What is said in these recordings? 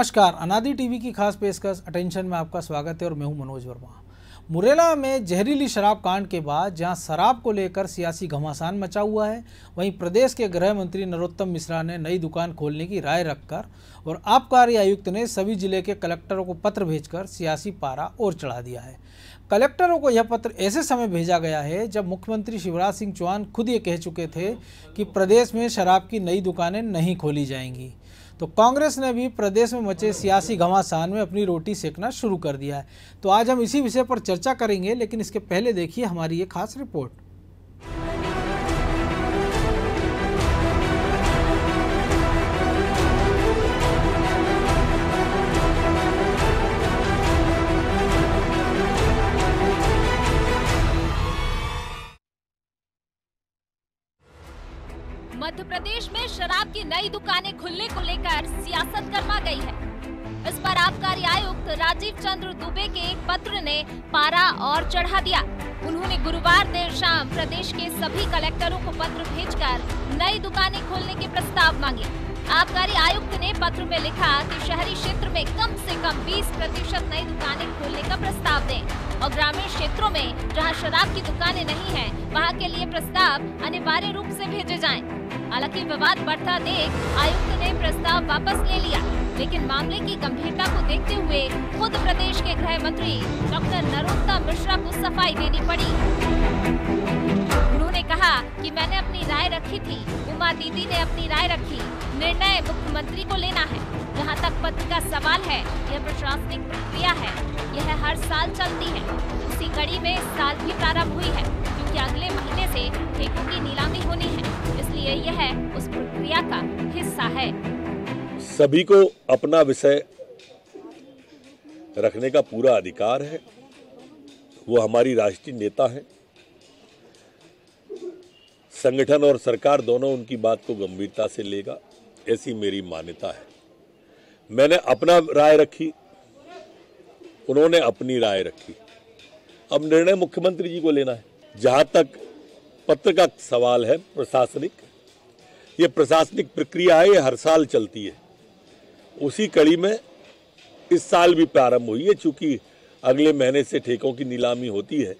नमस्कार, अनादि टीवी की खास पेशकश अटेंशन में आपका स्वागत है और मैं हूं मनोज वर्मा। मुरैना में जहरीली शराब कांड के बाद जहां शराब को लेकर सियासी घमासान मचा हुआ है, वहीं प्रदेश के गृह मंत्री नरोत्तम मिश्रा ने नई दुकान खोलने की राय रखकर और आबकारी आयुक्त ने सभी जिले के कलेक्टरों को पत्र भेजकर सियासी पारा और चढ़ा दिया है। कलेक्टरों को यह पत्र ऐसे समय भेजा गया है जब मुख्यमंत्री शिवराज सिंह चौहान खुद ये कह चुके थे कि प्रदेश में शराब की नई दुकानें नहीं खोली जाएंगी। तो कांग्रेस ने भी प्रदेश में मचे सियासी घमासान में अपनी रोटी सेकना शुरू कर दिया है। तो आज हम इसी विषय पर चर्चा करेंगे, लेकिन इसके पहले देखिए हमारी ये खास रिपोर्ट। मध्य प्रदेश में शराब की नई दुकानें खुलने को लेकर सियासत गर्मा गई है। इस पर आबकारी आयुक्त राजीव चंद्र दुबे के एक पत्र ने पारा और चढ़ा दिया। उन्होंने गुरुवार देर शाम प्रदेश के सभी कलेक्टरों को पत्र भेजकर नई दुकानें खोलने के प्रस्ताव मांगे। आबकारी आयुक्त ने पत्र में लिखा कि शहरी क्षेत्र में कम से कम 20% नई दुकानें खोलने का प्रस्ताव दें और ग्रामीण क्षेत्रों में जहां शराब की दुकानें नहीं हैं, वहां के लिए प्रस्ताव अनिवार्य रूप से भेजे जाएं। हालांकि विवाद बढ़ता देख आयुक्त ने प्रस्ताव वापस ले लिया, लेकिन मामले की गंभीरता को देखते हुए खुद प्रदेश के गृह मंत्री डॉक्टर नरोत्तम मिश्रा को सफाई देनी पड़ी। उन्होंने कहा कि मैंने अपनी राय रखी थी, उमा दीदी ने अपनी राय रखी, निर्णय मुख्यमंत्री को लेना है। जहां तक पत्र का सवाल है, यह प्रशासनिक प्रक्रिया है, यह हर साल चलती है। उसी कड़ी में इस साल भी प्रारंभ हुई है, क्योंकि अगले महीने से ठेकों की नीलामी होनी है, इसलिए यह उस प्रक्रिया का हिस्सा है। सभी को अपना विषय रखने का पूरा अधिकार है। वो हमारी राष्ट्रीय नेता हैं। संगठन और सरकार दोनों उनकी बात को गंभीरता से लेगा, ऐसी मेरी मान्यता है। मैंने अपना राय रखी, उन्होंने अपनी राय रखी। अब निर्णय मुख्यमंत्री जी को लेना है। जहां तक पत्र का सवाल है, प्रशासनिक, ये प्रशासनिक प्रक्रिया है, ये हर साल चलती है। उसी कड़ी में इस साल भी प्रारंभ हुई है। चूंकि अगले महीने से ठेकों की नीलामी होती है,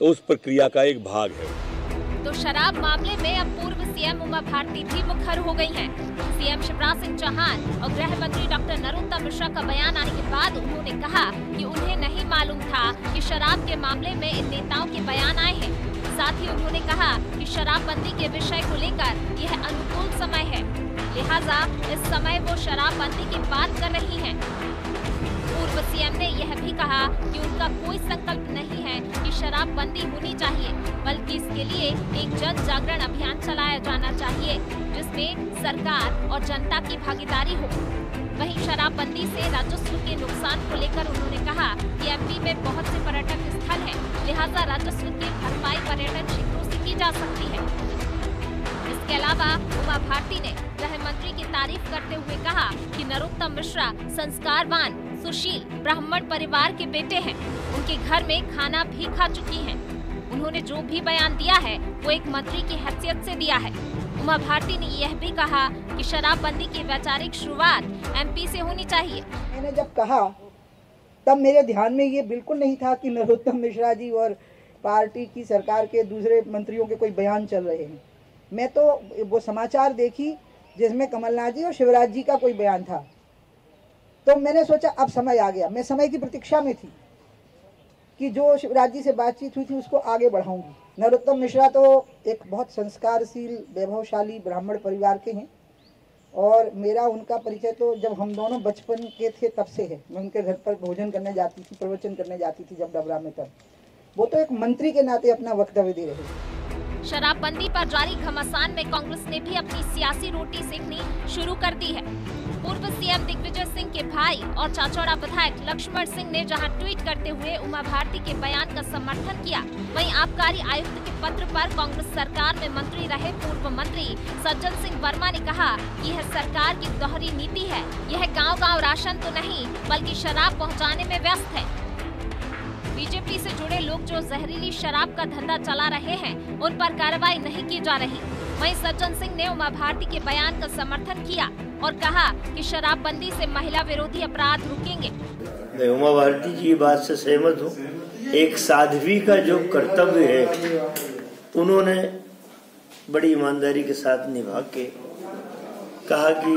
तो उस प्रक्रिया का एक भाग है। तो शराब मामले में अब पूर्व सीएम उमा भारती भी मुखर हो गई हैं। सीएम शिवराज सिंह चौहान और गृह मंत्री डॉक्टर नरोत्तम मिश्रा का बयान आने के बाद उन्होंने कहा कि उन्हें नहीं मालूम था कि शराब के मामले में इन नेताओं के बयान आए हैं। साथ ही उन्होंने कहा कि शराबबंदी के विषय को लेकर यह अनुकूल समय है, लिहाजा इस समय वो शराबबंदी की बात कर रही हैं। पूर्व सीएम ने यह भी कहा कि उनका कोई संकल्प नहीं है कि शराबबंदी होनी चाहिए, बल्कि इसके लिए एक जन जागरण अभियान चलाया जाना चाहिए, जिसमें सरकार और जनता की भागीदारी हो। वहीं शराबबंदी से राजस्व के नुकसान को लेकर उन्होंने कहा कि एमपी में बहुत से पर्यटक स्थल हैं, लिहाजा राजस्व की भरपाई पर्यटन क्षेत्रों से की जा सकती है। इसके अलावा उमा भारती ने गृह मंत्री की तारीफ करते हुए कहा कि नरोत्तम मिश्रा संस्कारवान, सुशील ब्राह्मण परिवार के बेटे हैं। उनके घर में खाना भी खा चुकी हैं। उन्होंने जो भी बयान दिया है वो एक मंत्री की हैसियत से दिया है। उमा भारती ने यह भी कहा कि शराबबंदी की वैचारिक शुरुआत एमपी से होनी चाहिए। मैंने जब कहा तब मेरे ध्यान में ये बिल्कुल नहीं था कि नरोत्तम मिश्रा जी और पार्टी की सरकार के दूसरे मंत्रियों के कोई बयान चल रहे हैं। मैं तो वो समाचार देखी जिसमें कमलनाथ जी और शिवराज जी का कोई बयान था, तो मैंने सोचा अब समय आ गया। मैं समय की प्रतीक्षा में थी कि जो शिवराज जी से बातचीत हुई थी उसको आगे बढ़ाऊंगी। नरोत्तम मिश्रा तो एक बहुत संस्कारशील, वैभवशाली ब्राह्मण परिवार के हैं और मेरा उनका परिचय तो जब हम दोनों बचपन के थे तब से है। मैं उनके घर पर भोजन करने जाती थी, प्रवचन करने जाती थी जब डबरा में, तब वो तो एक मंत्री के नाते अपना वक्तव्य दे रहे। शराबबंदी पर जारी घमासान में कांग्रेस ने भी अपनी सियासी रोटी सेकनी शुरू कर दी है। पूर्व सीएम दिग्विजय सिंह के भाई और चाचौड़ा विधायक लक्ष्मण सिंह ने जहां ट्वीट करते हुए उमा भारती के बयान का समर्थन किया, वहीं आबकारी आयुक्त के पत्र पर कांग्रेस सरकार में मंत्री रहे पूर्व मंत्री सज्जन सिंह वर्मा ने कहा कि यह सरकार की दोहरी नीति है। यह गांव-गांव राशन तो नहीं, बल्कि शराब पहुंचाने में व्यस्त है। बीजेपी से जुड़े लोग जो जहरीली शराब का धंधा चला रहे हैं, उन पर कार्रवाई नहीं की जा रही। वहीं सज्जन सिंह ने उमा भारती के बयान का समर्थन किया और कहा कि शराबबंदी से महिला विरोधी अपराध रुकेंगे। मैं उमा भारती जी की बात से सहमत हूँ। एक साध्वी का जो कर्तव्य है उन्होंने बड़ी ईमानदारी के साथ निभा के कहा कि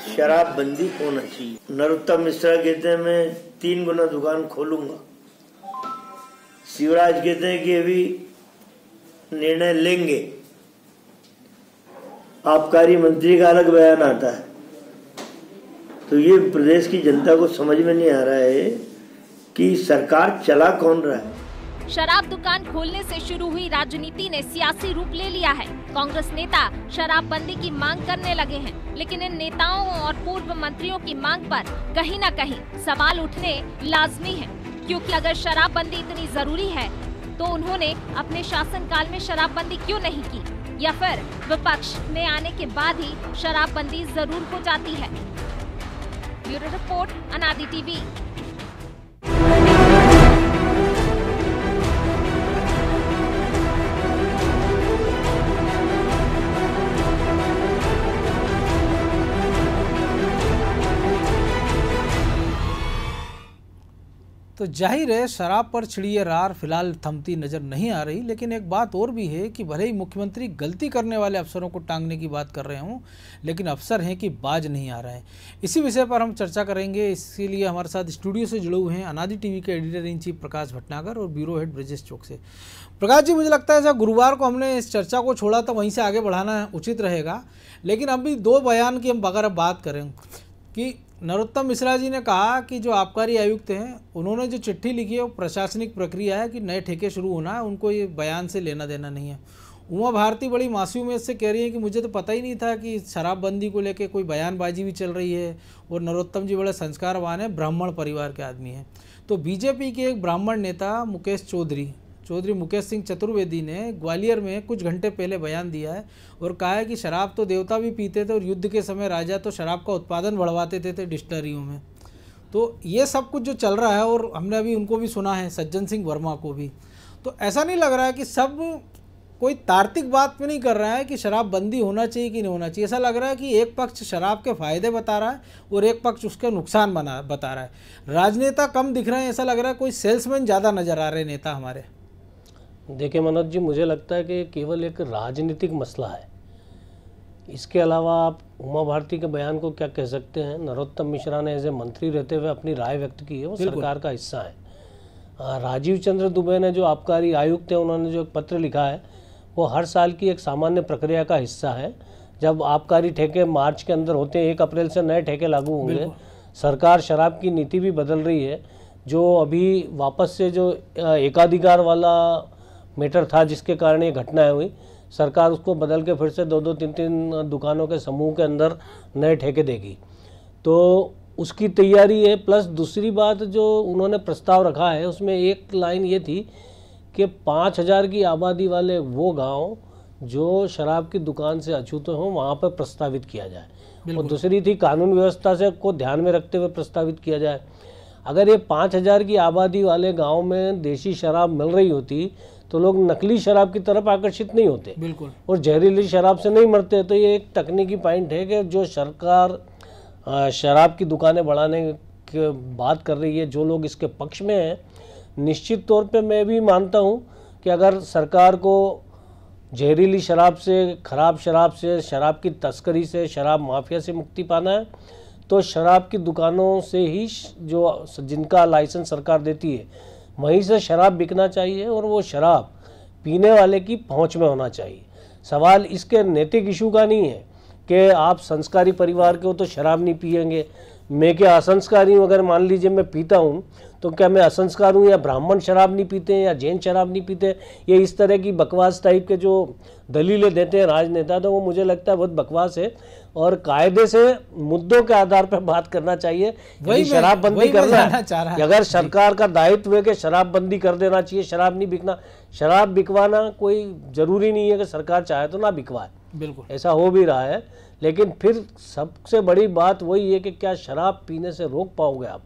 शराबबंदी होना चाहिए। नरोत्तम मिश्रा कहते हैं मैं 3 गुना दुकान खोलूंगा। शिवराज कहते हैं कि अभी निर्णय लेंगे। आबकारी मंत्री का अलग बयान आता है। तो ये प्रदेश की जनता को समझ में नहीं आ रहा है कि सरकार चला कौन रहा है। शराब दुकान खोलने से शुरू हुई राजनीति ने सियासी रूप ले लिया है। कांग्रेस नेता शराबबंदी की मांग करने लगे हैं, लेकिन इन नेताओं और पूर्व मंत्रियों की मांग पर कहीं न कहीं सवाल उठने लाजमी है, क्योंकि अगर शराबबंदी इतनी जरूरी है तो उन्होंने अपने शासनकाल में शराबबंदी क्यों नहीं की, या फिर विपक्ष में आने के बाद ही शराबबंदी जरूर हो जाती है। ब्यूरो रिपोर्ट, अनादि टीवी। तो जाहिर है शराब पर छिड़ी ये रार फिलहाल थमती नजर नहीं आ रही, लेकिन एक बात और भी है कि भले ही मुख्यमंत्री गलती करने वाले अफसरों को टांगने की बात कर रहे हों, लेकिन अफसर हैं कि बाज नहीं आ रहा है। इसी विषय पर हम चर्चा करेंगे। इसके लिए हमारे साथ स्टूडियो से जुड़े हुए हैं अनादि टीवी के एडिटर इन चीफ प्रकाश भटनागर और ब्यूरो हेड ब्रजेश चौक से। प्रकाश जी, मुझे लगता है जब गुरुवार को हमने इस चर्चा को छोड़ा तो वहीं से आगे बढ़ाना उचित रहेगा, लेकिन अभी 2 बयान की हम अगर बात करें कि नरोत्तम मिश्रा जी ने कहा कि जो आबकारी आयुक्त हैं उन्होंने जो चिट्ठी लिखी है वो प्रशासनिक प्रक्रिया है कि नए ठेके शुरू होना है, उनको ये बयान से लेना देना नहीं है। उमा भारती बड़ी मासूमियत से कह रही है कि मुझे तो पता ही नहीं था कि शराबबंदी को लेके कोई बयानबाजी भी चल रही है, और नरोत्तम जी बड़े संस्कारवान हैं, ब्राह्मण परिवार के आदमी हैं। तो बीजेपी के एक ब्राह्मण नेता चौधरी मुकेश सिंह चतुर्वेदी ने ग्वालियर में कुछ घंटे पहले बयान दिया है और कहा है कि शराब तो देवता भी पीते थे और युद्ध के समय राजा तो शराब का उत्पादन बढ़वाते थे डिस्टलरियों में। तो ये सब कुछ जो चल रहा है, और हमने अभी उनको भी सुना है, सज्जन सिंह वर्मा को भी, तो ऐसा नहीं लग रहा है कि सब कोई तार्किक बात पे नहीं कर रहा है कि शराब बंदी होना चाहिए कि नहीं होना चाहिए। ऐसा लग रहा है कि एक पक्ष शराब के फायदे बता रहा है और एक पक्ष उसके नुकसान बता रहा है। राजनेता कम दिख रहे हैं, ऐसा लग रहा है कोई सेल्समैन ज़्यादा नजर आ रहे नेता हमारे। देखिए मनोज जी, मुझे लगता है कि केवल एक राजनीतिक मसला है। इसके अलावा आप उमा भारती के बयान को क्या कह सकते हैं। नरोत्तम मिश्रा ने एज ए मंत्री रहते हुए अपनी राय व्यक्त की है, वो सरकार का हिस्सा है। राजीव चंद्र दुबे ने जो आबकारी आयुक्त है, उन्होंने जो पत्र लिखा है वो हर साल की एक सामान्य प्रक्रिया का हिस्सा है। जब आबकारी ठेके मार्च के अंदर होते हैं, 1 अप्रैल से नए ठेके लागू होंगे। सरकार शराब की नीति भी बदल रही है। जो अभी वापस से जो एकाधिकार वाला मैटर था जिसके कारण ये घटनाएं हुई, सरकार उसको बदल के फिर से 2-2, 3-3 दुकानों के समूह के अंदर नए ठेके देगी, तो उसकी तैयारी है। प्लस दूसरी बात जो उन्होंने प्रस्ताव रखा है उसमें एक लाइन ये थी कि 5000 की आबादी वाले वो गांव जो शराब की दुकान से अछूते हों वहाँ पर प्रस्तावित किया जाए, और दूसरी थी कानून व्यवस्था से को ध्यान में रखते हुए प्रस्तावित किया जाए। अगर ये 5000 की आबादी वाले गाँव में देशी शराब मिल रही होती तो लोग नकली शराब की तरफ आकर्षित नहीं होते, बिल्कुल, और जहरीली शराब से नहीं मरते। तो ये एक तकनीकी पॉइंट है कि जो सरकार शराब की दुकानें बढ़ाने की बात कर रही है, जो लोग इसके पक्ष में हैं, निश्चित तौर पे मैं भी मानता हूँ कि अगर सरकार को जहरीली शराब से, खराब शराब से, शराब की तस्करी से, शराब माफिया से मुक्ति पाना है तो शराब की दुकानों से ही जो जिनका लाइसेंस सरकार देती है वहीं से शराब बिकना चाहिए, और वो शराब पीने वाले की पहुंच में होना चाहिए। सवाल इसके नैतिक इशू का नहीं है कि आप संस्कारी परिवार के हो तो शराब नहीं पिएंगे। मैं क्या असंस्कारी हूँ? अगर मान लीजिए मैं पीता हूँ तो क्या मैं असंस्कार हूँ, या ब्राह्मण शराब नहीं पीते या जैन शराब नहीं पीते? ये इस तरह की बकवास टाइप के जो दलीलें देते हैं राजनेता, तो वो मुझे लगता है बहुत बकवास है, और कायदे से मुद्दों के आधार पर बात करना चाहिए। वही शराबबंदी करना है, अगर सरकार का दायित्व है कि शराबबंदी कर देना चाहिए, शराब नहीं बिकना, शराब बिकवाना कोई जरूरी नहीं है कि सरकार चाहे तो ना बिकवाए, बिल्कुल ऐसा हो भी रहा है। लेकिन फिर सबसे बड़ी बात वही है कि क्या शराब पीने से रोक पाओगे आप?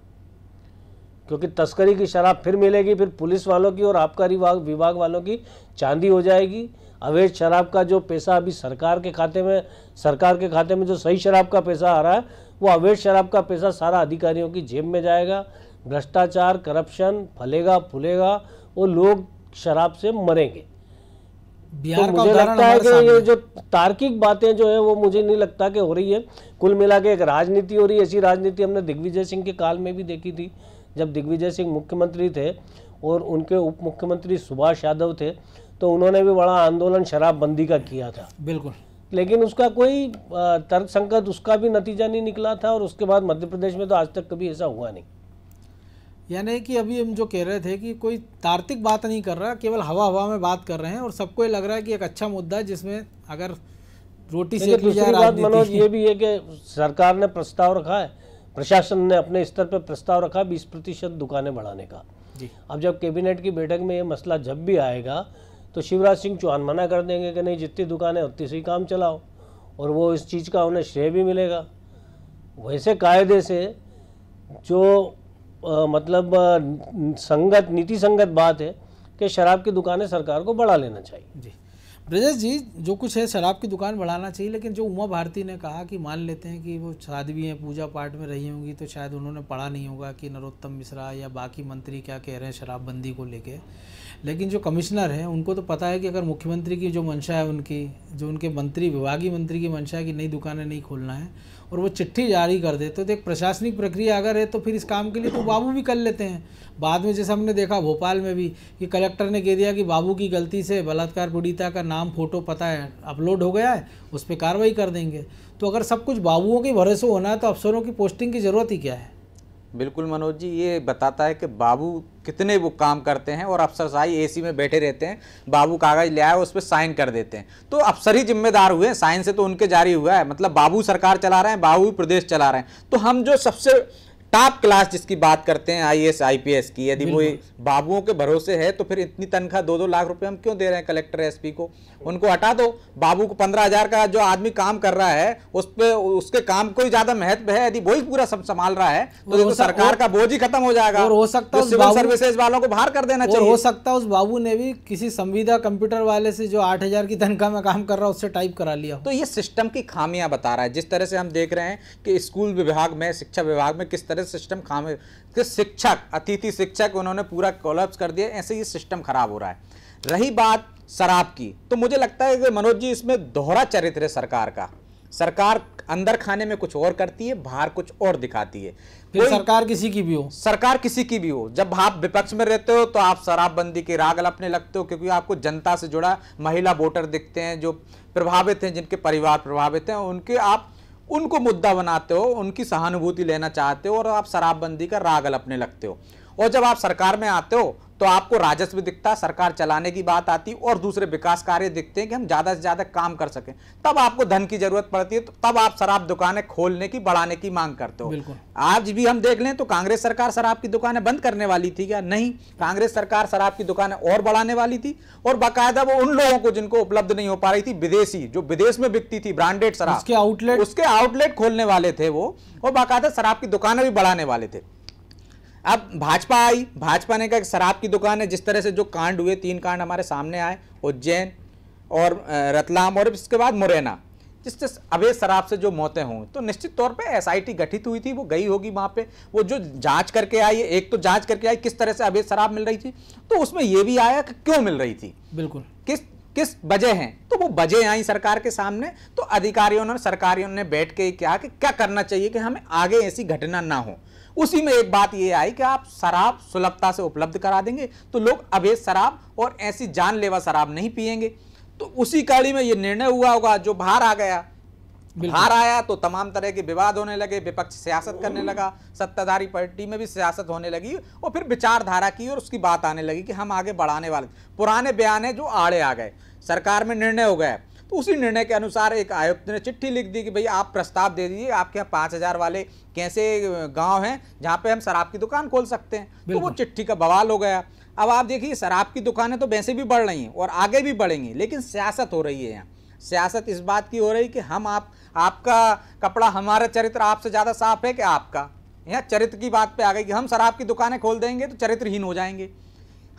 क्योंकि तस्करी की शराब फिर मिलेगी, फिर पुलिस वालों की और आबकारी विभाग वालों की चांदी हो जाएगी। अवैध शराब का जो पैसा अभी सरकार के खाते में जो सही शराब का पैसा आ रहा है, वो अवैध शराब का पैसा सारा अधिकारियों की जेब में जाएगा। भ्रष्टाचार, करप्शन फलेगा फूलेगा और लोग शराब से मरेंगे। बिहार तो का मुझे उदाहरण लगता है हमारे कि सामने ये जो तार्किक बातें जो है वो मुझे नहीं लगता कि हो रही है। कुल मिला के एक राजनीति हो रही है। ऐसी राजनीति हमने दिग्विजय सिंह के काल में भी देखी थी, जब दिग्विजय सिंह मुख्यमंत्री थे और उनके उप मुख्यमंत्री सुभाष यादव थे, तो उन्होंने भी बड़ा आंदोलन शराबबंदी का किया था। बिल्कुल, लेकिन उसका कोई तर्कसंगत उसका भी नतीजा नहीं निकला था और उसके बाद मध्य प्रदेश में तो आज तक कभी ऐसा हुआ नहीं। यानी कि अभी हम जो कह रहे थे कि कोई तार्किक बात नहीं कर रहा, केवल हवा हवा में बात कर रहे हैं और सबको ये लग रहा है कि एक अच्छा मुद्दा है जिसमें अगर रोटी सेक ली जाए। दूसरी बात मनोज ये भी है कि सरकार ने प्रस्ताव रखा है, प्रशासन ने अपने स्तर पर प्रस्ताव रखा 20% दुकानें बढ़ाने का जी। अब जब कैबिनेट की बैठक में ये मसला जब भी आएगा तो शिवराज सिंह चौहान मना कर देंगे कि नहीं, जितनी दुकानें उतनी से ही काम चलाओ, और वो इस चीज़ का उन्हें श्रेय भी मिलेगा। वैसे कायदे से जो मतलब नीति संगत बात है कि शराब की दुकानें सरकार को बढ़ा लेना चाहिए। जी ब्रजेश जी, जो कुछ है शराब की दुकान बढ़ाना चाहिए, लेकिन जो उमा भारती ने कहा कि मान लेते हैं कि वो साध्वी हैं, पूजा पाठ में रही होंगी, तो शायद उन्होंने पढ़ा नहीं होगा कि नरोत्तम मिश्रा या बाकी मंत्री क्या कह रहे हैं शराबबंदी को लेके। लेकिन जो कमिश्नर हैं उनको तो पता है कि अगर मुख्यमंत्री की जो मंशा है, उनकी जो उनके मंत्री विभागीय मंत्री की मंशा है कि नई दुकानें नहीं खोलना है, और वो चिट्ठी जारी कर देते तो एक प्रशासनिक प्रक्रिया अगर है तो फिर इस काम के लिए तो बाबू भी कर लेते हैं। बाद में जैसे हमने देखा भोपाल में भी कि कलेक्टर ने कह दिया कि बाबू की गलती से बलात्कार पीड़िता का नाम, फोटो, पता है अपलोड हो गया है, उस पर कार्रवाई कर देंगे। तो अगर सब कुछ बाबुओं के भरोसे होना है तो अफसरों की पोस्टिंग की ज़रूरत ही क्या है? बिल्कुल मनोज जी, ये बताता है कि बाबू कितने वो काम करते हैं और अफसरशाही एसी में बैठे रहते हैं। बाबू कागज ले आए, उस पर साइन कर देते हैं, तो अफसर ही जिम्मेदार हुए, साइन से तो उनके जारी हुआ है। मतलब बाबू सरकार चला रहे हैं, बाबू प्रदेश चला रहे हैं। तो हम जो सबसे टॉप क्लास जिसकी बात करते हैं IAS IPS की, यदि वो बाबुओं के भरोसे है तो फिर इतनी तनख्वाह 2-2 लाख रुपए हम क्यों दे रहे हैं कलेक्टर SP को? उनको हटा दो। बाबू को 15,000 का जो आदमी काम कर रहा है उस पे उसके काम को ही ज्यादा महत्व है। यदि वही पूरा सब संभाल रहा है तो देखो सरकार का बोझ ही खत्म हो जाएगा। और हो सकता है सिविल सर्विसेज वालों को बाहर कर देना चाहिए। हो सकता है उस बाबू ने भी किसी संविदा कंप्यूटर वाले से जो 8,000 की तनख्वाह में काम कर रहा है उससे टाइप करा लिया। तो ये सिस्टम की खामियां बता रहा है। जिस तरह से हम देख रहे हैं कि स्कूल विभाग में, शिक्षा विभाग में किस तरह से सिस्टम खामी, कि शिक्षक, अतिथि शिक्षक उन्होंने पूरा कोलैप्स कर दिया। ऐसे ये सिस्टम खराब हो रहा है। रही बात शराब की, तो मुझे लगता है कि मनोज जी इसमें दोहरा चरित्र है सरकार का। सरकार अंदर खाने में कुछ और करती है, बाहर कुछ और दिखाती है। फिर सरकार किसी की भी हो, सरकार किसी की भी हो, जब आप विपक्ष में रहते हो तो आप शराबबंदी की राग अलापने लगते हो, क्योंकि आपको जनता से जुड़ा महिला वोटर दिखते हैं जो प्रभावित हैं, जिनके परिवार प्रभावित हैं, उनके आप उनको मुद्दा बनाते हो, उनकी सहानुभूति लेना चाहते हो और आप शराबबंदी का राग अलापने लगते हो। और जब आप सरकार में आते हो तो आपको राजस्व दिखता है, सरकार चलाने की बात आती और दूसरे विकास कार्य दिखते हैं कि हम ज्यादा से ज्यादा काम कर सकें, तब आपको धन की जरूरत पड़ती है। तो तब आप शराब दुकानें खोलने की, बढ़ाने की मांग करते हो। आज भी हम देख लें तो कांग्रेस सरकार शराब की दुकानें बंद करने वाली थी क्या? नहीं, कांग्रेस सरकार शराब की दुकानें और बढ़ाने वाली थी, और बाकायदा वो उन लोगों को जिनको उपलब्ध नहीं हो पा रही थी, विदेशी जो विदेश में बिकती थी ब्रांडेड शराब, उसके आउटलेट खोलने वाले थे वो, और बाकायदा शराब की दुकानें भी बढ़ाने वाले थे। अब भाजपा आई, भाजपा ने कहा कि शराब की दुकान है। जिस तरह से जो कांड हुए, 3 कांड हमारे सामने आए, उज्जैन और रतलाम और इसके बाद मुरैना, जिससे अवैध शराब से जो मौतें हों, तो निश्चित तौर पे SIT गठित हुई थी, वो गई होगी वहां पे, वो जो जांच करके आई है, एक तो जांच करके आई किस तरह से अवैध शराब मिल रही थी, तो उसमें यह भी आया कि क्यों मिल रही थी, बिल्कुल किस वजह हैं, तो वो वजह आई सरकार के सामने। तो अधिकारियों ने, सरकारियों ने बैठ के क्या कि क्या करना चाहिए कि हमें आगे ऐसी घटना ना हो। उसी में एक बात ये आई कि आप शराब सुलभता से उपलब्ध करा देंगे तो लोग अवैध शराब और ऐसी जानलेवा शराब नहीं पिएंगे। तो उसी कड़ी में ये निर्णय हुआ होगा जो बाहर आ गया। बाहर आया तो तमाम तरह के विवाद होने लगे, विपक्ष सियासत करने लगा, सत्ताधारी पार्टी में भी सियासत होने लगी, और फिर विचारधारा की और उसकी बात आने लगी कि हम आगे बढ़ाने वाले। पुराने बयान है जो आड़े आ गए, सरकार में निर्णय हो गया। तो उसी निर्णय के अनुसार एक आयुक्त ने चिट्ठी लिख दी कि भाई आप प्रस्ताव दे दीजिए, आपके यहाँ 5,000 वाले कैसे गांव हैं जहां पे हम शराब की दुकान खोल सकते हैं। तो वो चिट्ठी का बवाल हो गया। अब आप देखिए, शराब की दुकानें तो वैसे भी बढ़ रही हैं और आगे भी बढ़ेंगी, लेकिन सियासत हो रही है यहाँ। सियासत इस बात की हो रही कि हम आपका कपड़ा, हमारा चरित्र आपसे ज्यादा साफ है कि आपका, यहाँ चरित्र की बात पे आ गई कि हम शराब की दुकानें खोल देंगे तो चरित्रहीन हो जाएंगे,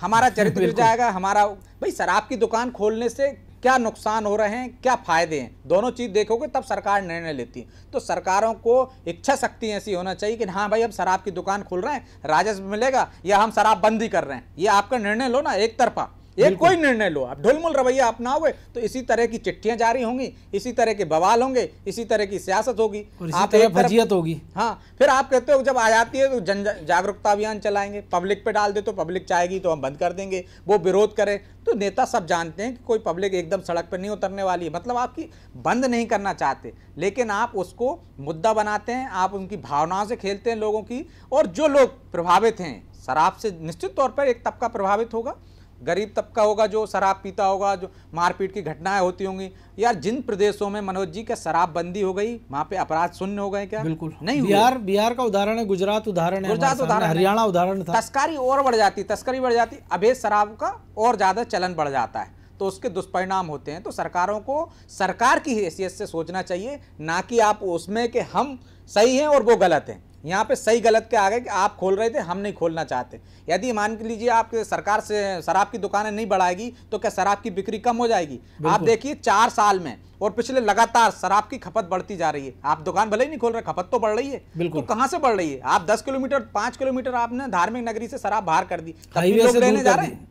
हमारा चरित्र गिर जाएगा, हमारा। भाई शराब की दुकान खोलने से क्या नुकसान हो रहे हैं, क्या फायदे हैं, दोनों चीज देखोगे तब सरकार निर्णय लेती है। तो सरकारों को इच्छा शक्ति ऐसी होना चाहिए कि हाँ भाई, अब शराब की दुकान खोल रहे हैं, राजस्व मिलेगा, या हम शराब बंदी कर रहे हैं, ये आपका निर्णय लो ना, एक तरफा एक कोई निर्णय लो। आप ढुलमुल रवैया अपनाओगे तो इसी तरह की चिट्ठियां जारी होंगी, इसी तरह के बवाल होंगे, इसी तरह की सियासत होगी, आप एक फजीयत होगी। हाँ, फिर आप कहते हो जब आ जाती है तो जन जागरूकता अभियान चलाएंगे, पब्लिक पे डाल दे तो पब्लिक चाहेगी तो हम बंद कर देंगे, वो विरोध करे। तो नेता सब जानते हैं कि कोई पब्लिक एकदम सड़क पर नहीं उतरने वाली है, मतलब आपकी बंद नहीं करना चाहते, लेकिन आप उसको मुद्दा बनाते हैं, आप उनकी भावनाओं से खेलते हैं लोगों की। और जो लोग प्रभावित हैं शराब से, निश्चित तौर पर एक तबका प्रभावित होगा, गरीब तबका होगा जो शराब पीता होगा, जो मारपीट की घटनाएं होती होंगी। यार जिन प्रदेशों में मनोज जी का शराब बंदी हो गई, वहां पे अपराध शून्य हो गए क्या? बिल्कुल नहीं। बिहार का उदाहरण है, गुजरात उदाहरण है, हरियाणा उदाहरण था। तस्करी और बढ़ जाती, तस्करी बढ़ जाती, अवैध शराब का और ज्यादा चलन बढ़ जाता है, तो उसके दुष्परिणाम होते हैं। तो सरकारों को सरकार की हैसियत से सोचना चाहिए, ना कि आप उसमें कि हम सही हैं और वो गलत हैं। यहाँ पे सही गलत के आगे कि आप खोल रहे थे, हम नहीं खोलना चाहते। यदि मान लीजिए आप सरकार से शराब की दुकानें नहीं बढ़ाएगी तो क्या शराब की बिक्री कम हो जाएगी? आप देखिए 4 साल में और पिछले लगातार शराब की खपत बढ़ती जा रही है। आप दुकान भले ही नहीं खोल रहे, खपत तो बढ़ रही है। तो कहाँ से बढ़ रही है? आप 10 किलोमीटर 5 किलोमीटर आपने धार्मिक नगरी से शराब बाहर कर दी, लोग लेने जा रहे हैं,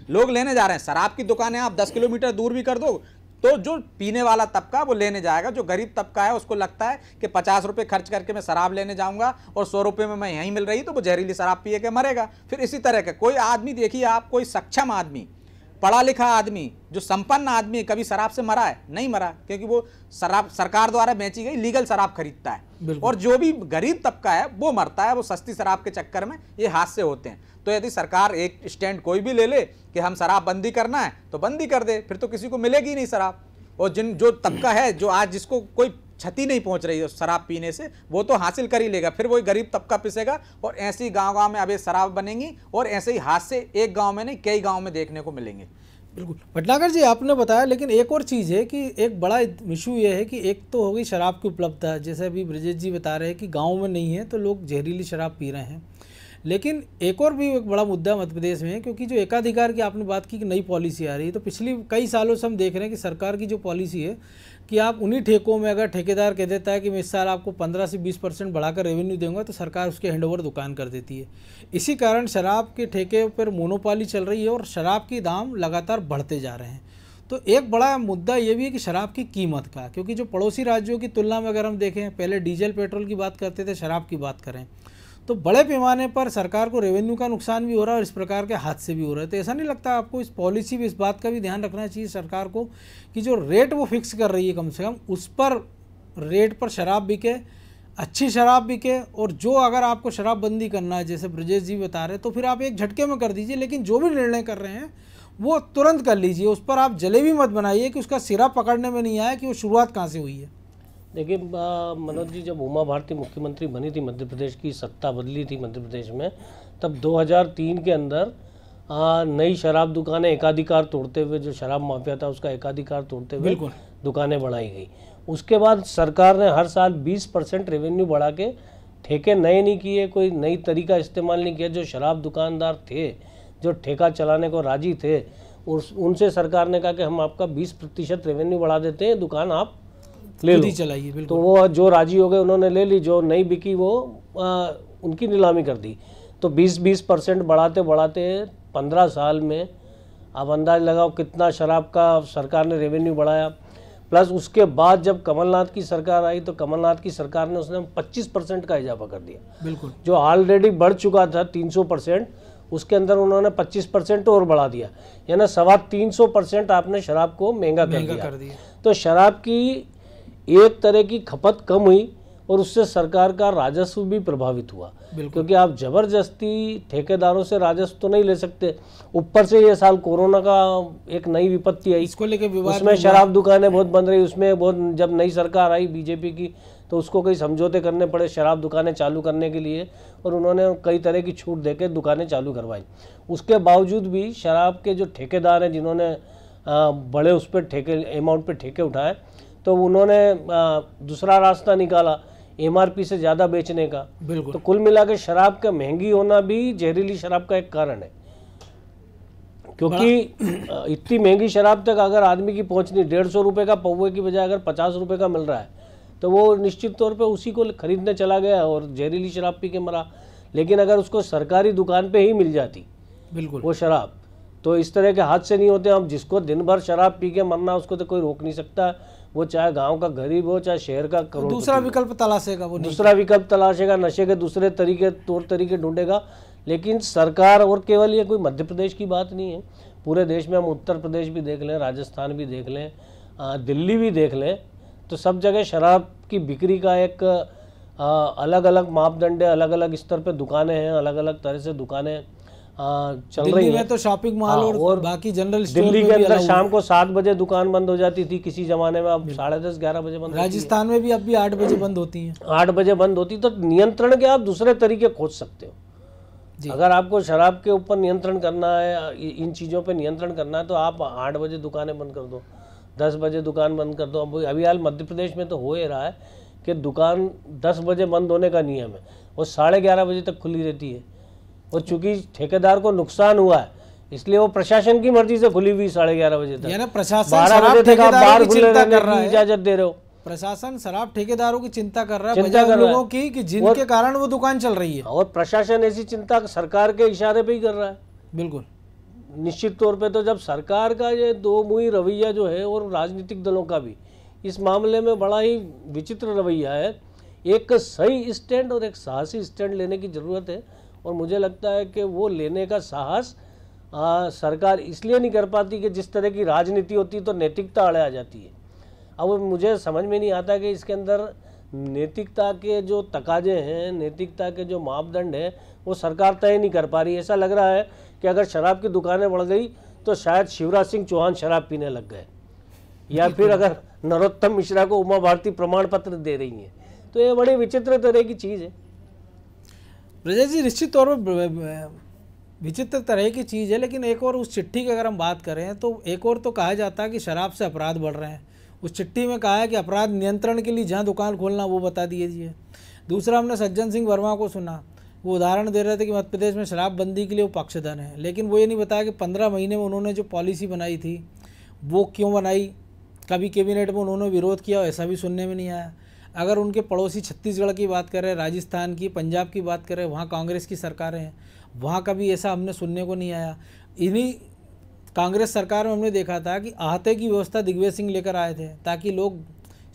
लोग लेने जा रहे हैं। शराब की दुकानें आप 10 किलोमीटर दूर भी कर दो तो जो पीने वाला तबका वो लेने जाएगा। जो गरीब तबका है उसको लगता है कि 50 रुपए खर्च करके मैं शराब लेने जाऊंगा और 100 रुपए में मैं यहीं मिल रही, तो वो जहरीली शराब पिए के मरेगा। फिर इसी तरह के कोई आदमी देखिए आप, कोई सक्षम आदमी, पढ़ा लिखा आदमी, जो संपन्न आदमी कभी शराब से मरा है? नहीं मरा, क्योंकि वो शराब सरकार द्वारा बेची गई लीगल शराब खरीदता है। और जो भी गरीब तबका है वो मरता है, वो सस्ती शराब के चक्कर में। ये हादसे होते हैं। तो यदि सरकार एक स्टैंड कोई भी ले ले कि हम शराब बंदी करना है तो बंदी कर दे, फिर तो किसी को मिलेगी नहीं शराब। और जो तबका है जो आज जिसको कोई क्षति नहीं पहुंच रही है शराब पीने से, वो तो हासिल कर ही लेगा। फिर वही गरीब तबका पिसेगा और ऐसे ही गांव-गांव में अभी शराब बनेंगी और ऐसे ही हादसे एक गांव में नहीं कई गांव में देखने को मिलेंगे। बिल्कुल भटनागर जी, आपने बताया, लेकिन एक और चीज़ है कि एक बड़ा इशू ये है कि एक तो हो गई शराब की उपलब्धता, जैसे अभी ब्रजेश जी बता रहे हैं कि गाँव में नहीं है तो लोग जहरीली शराब पी रहे हैं। लेकिन एक और भी एक बड़ा मुद्दा मध्य प्रदेश में है, क्योंकि जो एकाधिकार की आपने बात की कि नई पॉलिसी आ रही है, तो पिछली कई सालों से हम देख रहे हैं कि सरकार की जो पॉलिसी है कि आप उन्हीं ठेकों में, अगर ठेकेदार कह देता है कि मैं इस साल आपको 15 से 20% बढ़ाकर रेवेन्यू दूंगा, तो सरकार उसके हैंडओवर दुकान कर देती है। इसी कारण शराब के ठेके पर मोनोपोली चल रही है और शराब के दाम लगातार बढ़ते जा रहे हैं। तो एक बड़ा मुद्दा ये भी है कि शराब की कीमत का, क्योंकि जो पड़ोसी राज्यों की तुलना में अगर हम देखें, पहले डीजल पेट्रोल की बात करते थे, शराब की बात करें तो बड़े पैमाने पर सरकार को रेवेन्यू का नुकसान भी हो रहा है और इस प्रकार के हादसे भी हो रहे हैं। तो ऐसा नहीं लगता आपको इस पॉलिसी में इस बात का भी ध्यान रखना चाहिए सरकार को कि जो रेट वो फिक्स कर रही है कम से कम उस पर रेट पर शराब बिके, अच्छी शराब बिके, और जो अगर आपको शराबबंदी करना है जैसे ब्रजेश जी बता रहे, तो फिर आप एक झटके में कर दीजिए, लेकिन जो भी निर्णय कर रहे हैं वो तुरंत कर लीजिए। उस पर आप जलेबी मत बनाइए कि उसका सिरा पकड़ने में नहीं आया कि वो शुरुआत कहाँ से हुई है। देखिए मनोज जी, जब उमा भारती मुख्यमंत्री बनी थी, मध्य प्रदेश की सत्ता बदली थी मध्य प्रदेश में, तब 2003 के अंदर नई शराब दुकानें एकाधिकार तोड़ते हुए, जो शराब माफिया था उसका एकाधिकार तोड़ते हुए दुकानें बढ़ाई गई। उसके बाद सरकार ने हर साल 20% रेवेन्यू बढ़ा के ठेके नए नहीं किए, कोई नई तरीका इस्तेमाल नहीं किया। जो शराब दुकानदार थे, जो ठेका चलाने को राजी थे, उनसे सरकार ने कहा कि हम आपका 20% रेवेन्यू बढ़ा देते हैं, दुकान आप ले लो, चलाइए। तो वो जो राजी हो गए उन्होंने ले ली, जो नहीं बिकी वो उनकी नीलामी कर दी। तो 20% बढ़ाते बढ़ाते 15 साल में आप अंदाज लगाओ कितना शराब का सरकार ने रेवेन्यू बढ़ाया। प्लस उसके बाद जब कमलनाथ की सरकार आई तो कमलनाथ की सरकार ने उसने 25% का इजाफा कर दिया। बिल्कुल, जो ऑलरेडी बढ़ चुका था 300%, उसके अंदर उन्होंने 25% और बढ़ा दिया, यानी 325% आपने शराब को महंगा कर दिया। तो शराब की एक तरह की खपत कम हुई और उससे सरकार का राजस्व भी प्रभावित हुआ, क्योंकि आप जबरदस्ती ठेकेदारों से राजस्व तो नहीं ले सकते। ऊपर से ये साल कोरोना का एक नई विपत्ति आई, इसको लेके विवाद, उसमें शराब दुकानें बहुत बंद रही। उसमें बहुत, जब नई सरकार आई बीजेपी की, तो उसको कई समझौते करने पड़े शराब दुकानें चालू करने के लिए, और उन्होंने कई तरह की छूट देकर दुकानें चालू करवाई। उसके बावजूद भी शराब के जो ठेकेदार हैं, जिन्होंने बड़े उस पर ठेके अमाउंट पर ठेके उठाए, तो उन्होंने दूसरा रास्ता निकाला। एमआरपी से ज़्यादा बेचने का। बिल्कुल। तो कुल मिला के शराब का महंगी होना भी जहरीली शराब का एक कारण है, क्योंकि इतनी महंगी शराब तक अगर आदमी की पहुंचनी 150 रुपये का पौवे की बजाय अगर 50 रुपये का मिल रहा है तो वो निश्चित तौर पे उसी को खरीदने चला गया और जहरीली शराब पी के मरा। लेकिन अगर उसको सरकारी दुकान पे ही मिल जाती बिल्कुल वो शराब, तो इस तरह के हादसे नहीं होते। हम जिसको दिन भर शराब पी के मरना उसको तो कोई रोक नहीं सकता, वो चाहे गांव का गरीब हो चाहे शहर का करोड़पति। दूसरा विकल्प तलाशेगा, वो दूसरा विकल्प तलाशेगा, नशे के दूसरे तरीके तौर तरीके ढूंढेगा। लेकिन सरकार, और केवल ये कोई मध्य प्रदेश की बात नहीं है, पूरे देश में हम उत्तर प्रदेश भी देख लें, राजस्थान भी देख लें, दिल्ली भी देख लें, तो सब जगह शराब की बिक्री का एक अलग अलग मापदंड है, अलग अलग स्तर पे दुकानें हैं, अलग अलग तरह से दुकानें चल रही दिल्ली हैं। में तो शॉपिंग मॉल और बाकी जनरल स्टोर दिल्ली में के भी अंदर allow शाम को 7 बजे दुकान बंद हो जाती थी किसी जमाने में, अब 10:30 11 बजे बंद होती है। राजस्थान में भी अब भी 8 बजे बंद होती हैं। 8 बजे बंद होती, तो नियंत्रण के आप दूसरे तरीके खोज सकते हो जी। अगर आपको शराब के ऊपर नियंत्रण करना है, इन चीज़ों पे नियंत्रण करना है, तो आप 8 बजे दुकानें बंद कर दो, 10 बजे दुकान बंद कर दो। अभी हाल मध्य प्रदेश में तो हो ही रहा है कि दुकान 10 बजे बंद होने का नियम है, वो 11:30 बजे तक खुली रहती है। और चूंकि ठेकेदार को नुकसान हुआ है इसलिए वो प्रशासन की मर्जी से खुली हुई 11:30 बजे तक, यानी प्रशासन 12 शराब बजे तक आप ठेकेदारों बाहर की खुले चिंता रहने कर रहा की है। इजाजत दे रहे हो। प्रशासन शराब ठेकेदारों की चिंता कर रहा है, चिंता बजाय कर उन रहा है। लोगों की कि जिनके कारण वो दुकान चल रही है। और प्रशासन ऐसी चिंता सरकार के इशारे पे ही कर रहा है। बिल्कुल निश्चित तौर पे तो जब सरकार का ये दो मुही रवैया जो है, और राजनीतिक दलों का भी इस मामले में बड़ा ही विचित्र रवैया है। एक सही स्टैंड और एक साहसी स्टैंड लेने की ज़रूरत है, और मुझे लगता है कि वो लेने का साहस सरकार इसलिए नहीं कर पाती कि जिस तरह की राजनीति होती तो नैतिकता अड़े आ जाती है। अब मुझे समझ में नहीं आता कि इसके अंदर नैतिकता के जो तकाजे हैं, नैतिकता के जो मापदंड हैं, वो सरकार तय नहीं कर पा रही। ऐसा लग रहा है कि अगर शराब की दुकानें बढ़ गई तो शायद शिवराज सिंह चौहान शराब पीने लग गए, या फिर अगर नरोत्तम मिश्रा को उमा भारती प्रमाण पत्र दे रही हैं, तो ये बड़ी विचित्र तरह की चीज़ है। ब्रजेश जी, निश्चित तौर पर विचित्र तरह की चीज़ है, लेकिन एक और उस चिट्ठी की अगर हम बात करें तो एक और तो कहा जाता है कि शराब से अपराध बढ़ रहे हैं। उस चिट्ठी में कहा है कि अपराध नियंत्रण के लिए जहाँ दुकान खोलना वो बता दीजिए। दूसरा, हमने सज्जन सिंह वर्मा को सुना, वो उदाहरण दे रहे थे कि मध्य प्रदेश में शराबबंदी के लिए वो पक्षधर हैं, लेकिन वो ये नहीं बताया कि 15 महीने में उन्होंने जो पॉलिसी बनाई थी वो क्यों बनाई, कभी कैबिनेट में उन्होंने विरोध किया, ऐसा भी सुनने में नहीं आया। अगर उनके पड़ोसी छत्तीसगढ़ की बात करें, राजस्थान की, पंजाब की बात करें, वहाँ कांग्रेस की सरकारें हैं, वहाँ कभी ऐसा हमने सुनने को नहीं आया। इन्हीं कांग्रेस सरकार में हमने देखा था कि आहते की व्यवस्था दिग्विजय सिंह लेकर आए थे ताकि लोग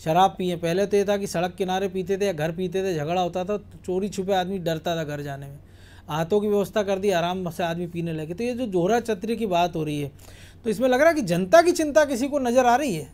शराब पिए। पहले तो ये था कि सड़क किनारे पीते थे या घर पीते थे, झगड़ा होता था, चोरी छुपे आदमी डरता था घर जाने में। आहतों की व्यवस्था कर दी, आराम से आदमी पीने लगे। तो ये जो जोहरा चतरी की बात हो रही है, तो इसमें लग रहा है कि जनता की चिंता किसी को नज़र आ रही है।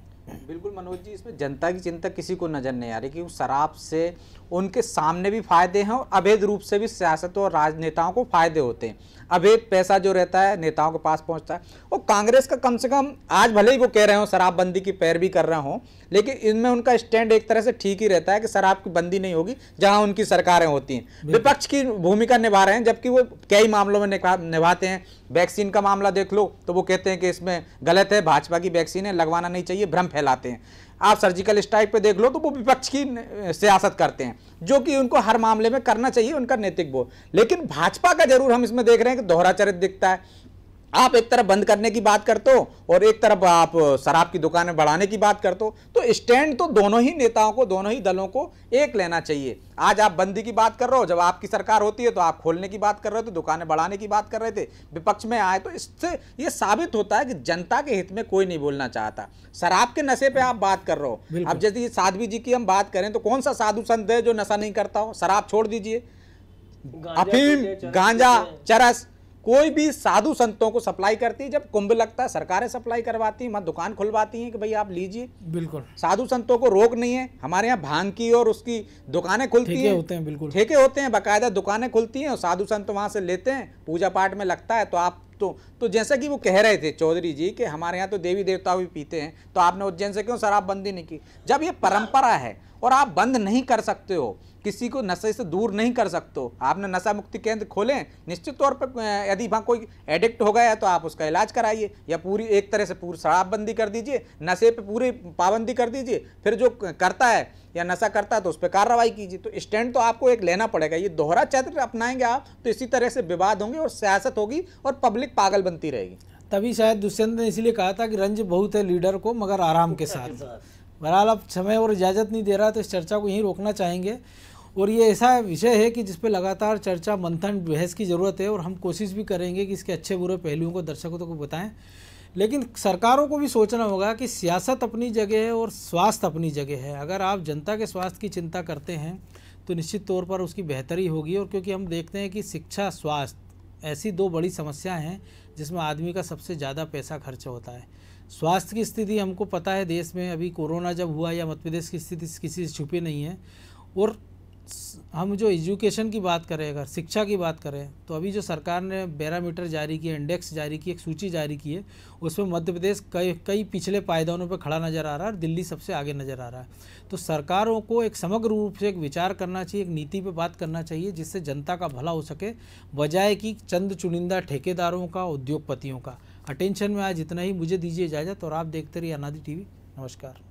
बिल्कुल मनोज जी, इसमें जनता की चिंता किसी को नजर नहीं आ रही कि शराब से उनके सामने भी फायदे हैं और अवैध रूप से भी सियासत और राजनेताओं को फायदे होते हैं। अवैध पैसा जो रहता है नेताओं के पास पहुंचता है। और कांग्रेस का कम से कम आज भले ही वो कह रहे हो शराबबंदी की पैरवी कर रहे हो, लेकिन इनमें उनका स्टैंड एक तरह से ठीक ही रहता है कि शराब की बंदी नहीं होगी जहां उनकी सरकारें होती हैं। विपक्ष की भूमिका निभा रहे हैं, जबकि वो कई मामलों में निभाते हैं। वैक्सीन का मामला देख लो तो वो कहते हैं कि इसमें गलत है, भाजपा की वैक्सीन है, लगवाना नहीं चाहिए, भ्रम फैलाते हैं। आप सर्जिकल स्ट्राइक पे देख लो तो वो विपक्ष की सियासत करते हैं, जो कि उनको हर मामले में करना चाहिए, उनका नैतिक वो। लेकिन भाजपा का जरूर हम इसमें देख रहे हैं कि दोहरा चरित्र दिखता है। आप एक तरफ बंद करने की बात करते हो और एक तरफ आप शराब की दुकानें बढ़ाने की बात करते हो, तो स्टैंड तो दोनों ही नेताओं को, दोनों ही दलों को एक लेना चाहिए। आज आप बंदी की बात कर रहे हो, जब आपकी सरकार होती है तो आप खोलने की बात कर रहे थे, दुकानें बढ़ाने की बात कर रहे थे, विपक्ष में आए। तो इससे ये साबित होता है कि जनता के हित में कोई नहीं बोलना चाहता। शराब के नशे पे आप बात कर रहे हो। अब जैसे साध्वी जी की हम बात करें तो कौन सा साधु संत है जो नशा नहीं करता हो? शराब छोड़ दीजिए, अफीम, गांजा, चरस, कोई भी साधु संतों को सप्लाई करती है। जब कुंभ लगता है सरकारें सप्लाई करवाती हैं, वहाँ दुकान खुलवाती हैं कि भाई आप लीजिए। बिल्कुल, साधु संतों को रोक नहीं है। हमारे यहाँ भांग की और उसकी दुकानें खुलती हैं, होते हैं, बिल्कुल ठेके होते हैं, बाकायदा दुकानें खुलती हैं और साधु संत वहाँ से लेते हैं, पूजा पाठ में लगता है। तो आप तो जैसा कि वो कह रहे थे चौधरी जी कि हमारे यहाँ तो देवी देवता भी पीते हैं, तो आपने उज्जैन से क्यों शराब बंदी नहीं की? जब ये परंपरा है और आप बंद नहीं कर सकते हो, किसी को नशे से दूर नहीं कर सकते हो। आपने नशा मुक्ति केंद्र खोलें, निश्चित तौर पर यदि वहाँ कोई एडिक्ट हो गया है तो आप उसका इलाज कराइए, या पूरी एक तरह से पूरी शराबबंदी कर दीजिए, नशे पे पूरी पाबंदी कर दीजिए, फिर जो करता है या नशा करता है तो उस पर कार्रवाई कीजिए। तो स्टैंड तो आपको एक लेना पड़ेगा। ये दोहरा चरित्र अपनाएंगे आप तो इसी तरह से विवाद होंगे और सियासत होगी और पब्लिक पागल बनती रहेगी। तभी शायद दुष्यंत ने इसलिए कहा था कि रंज बहुत है लीडर को मगर आराम के साथ। बहरहाल अब समय और इजाज़त नहीं दे रहा तो इस चर्चा को यहीं रोकना चाहेंगे। और ये ऐसा विषय है कि जिस पे लगातार चर्चा, मंथन, बहस की ज़रूरत है और हम कोशिश भी करेंगे कि इसके अच्छे बुरे पहलुओं को दर्शकों को बताएं। लेकिन सरकारों को भी सोचना होगा कि सियासत अपनी जगह है और स्वास्थ्य अपनी जगह है। अगर आप जनता के स्वास्थ्य की चिंता करते हैं तो निश्चित तौर पर उसकी बेहतरी होगी। और क्योंकि हम देखते हैं कि शिक्षा, स्वास्थ्य ऐसी दो बड़ी समस्याएं हैं जिसमें आदमी का सबसे ज़्यादा पैसा खर्च होता है। स्वास्थ्य की स्थिति हमको पता है, देश में अभी कोरोना जब हुआ या मध्य प्रदेश की स्थिति किसी से छुपी नहीं है। और हम जो एजुकेशन की बात करें, अगर शिक्षा की बात करें, तो अभी जो सरकार ने बैरोमीटर जारी किया, इंडेक्स जारी की, एक सूची जारी की है, उसमें मध्य प्रदेश कई पिछले पायदानों पर खड़ा नज़र आ रहा है और दिल्ली सबसे आगे नज़र आ रहा है। तो सरकारों को एक समग्र रूप से एक विचार करना चाहिए, एक नीति पे बात करना चाहिए जिससे जनता का भला हो सके, बजाय कि चंद चुनिंदा ठेकेदारों का, उद्योगपतियों का। अटेंशन में आज इतना ही। मुझे दीजिए इजाज़त और आप देखते रहिए अनादि टीवी। नमस्कार।